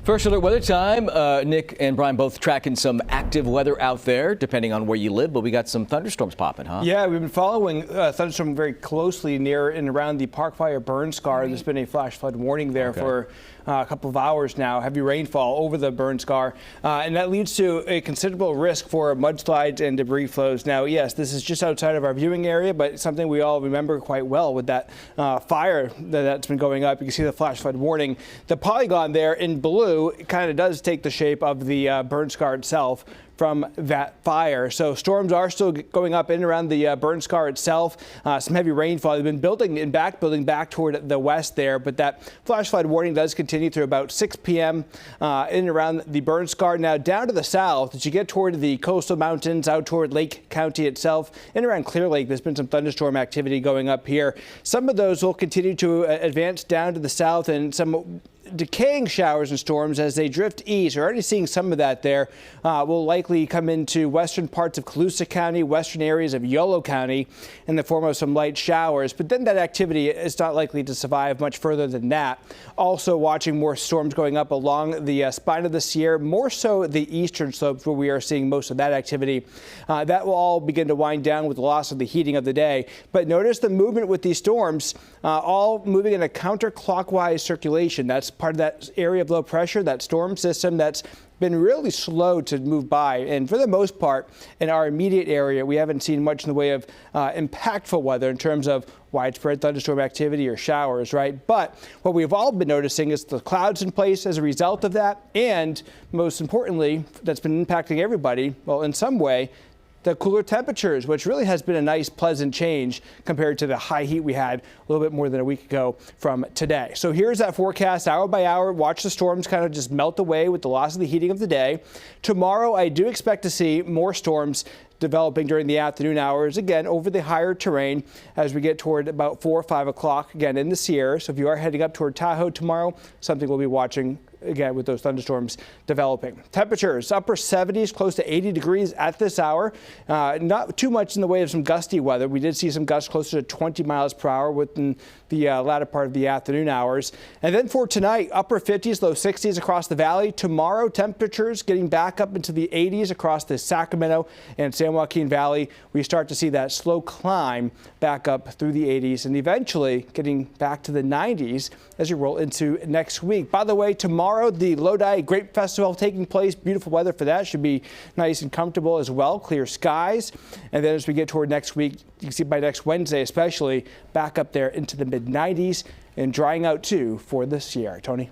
First alert weather time. Nick and Brian both tracking some active weather out there, depending on where you live, but we got some thunderstorms popping, huh? Yeah, we've been following thunderstorm very closely near and around the Park Fire burn scar. There's been a flash flood warning there for a couple of hours now. Heavy rainfall over the burn scar, and that leads to a considerable risk for mudslides and debris flows. Now, yes, this is just outside of our viewing area, but it's something we all remember quite well with that fire that's been going up. You can see the flash flood warning. The polygon there in blue kind of does take the shape of the burn scar itself from that fire. So storms are still going up in and around the burn scar itself. Some heavy rainfall. They've been building back toward the west there, but that flash flood warning does continue through about 6 p.m. In and around the burn scar. Now down to the south, as you get toward the coastal mountains, out toward Lake County itself, in and around Clear Lake, there's been some thunderstorm activity going up here. Some of those will continue to advance down to the south, and some decaying showers and storms as they drift east. We're already seeing some of that there. Will likely come into western parts of Colusa County, western areas of Yolo County in the form of some light showers. But then that activity is not likely to survive much further than that. Also watching more storms going up along the spine of the Sierra, more so the eastern slopes where we are seeing most of that activity. That will all begin to wind down with the loss of the heating of the day. But notice the movement with these storms, all moving in a counterclockwise circulation. That's part of that area of low pressure, that storm system that's been really slow to move by. And for the most part, in our immediate area, we haven't seen much in the way of impactful weather in terms of widespread thunderstorm activity or showers, right? But what we've all been noticing is the clouds in place as a result of that. And most importantly, that's been impacting everybody, well, in some way, the cooler temperatures, which really has been a nice, pleasant change compared to the high heat we had a little bit more than a week ago from today. So here's that forecast hour by hour. Watch the storms kind of just melt away with the loss of the heating of the day. Tomorrow, I do expect to see more storms developing during the afternoon hours, again, over the higher terrain as we get toward about 4 or 5 o'clock, again, in the Sierra. So if you are heading up toward Tahoe tomorrow, something we'll be watching again with those thunderstorms developing. Temperatures upper 70s, close to 80 degrees at this hour. Not too much in the way of some gusty weather. We did see some gusts closer to 20 miles per hour within the latter part of the afternoon hours. And then for tonight, upper 50s, low 60s across the valley. Tomorrow, temperatures getting back up into the 80s across the Sacramento and San Joaquin Valley. We start to see that slow climb back up through the 80s and eventually getting back to the 90s as you roll into next week. By the way, tomorrow, the Lodi Grape Festival taking place. Beautiful weather for that. Should be nice and comfortable as well. Clear skies. And then as we get toward next week, you can see by next Wednesday especially, back up there into the mid-90s and drying out too for the Sierra. Tony?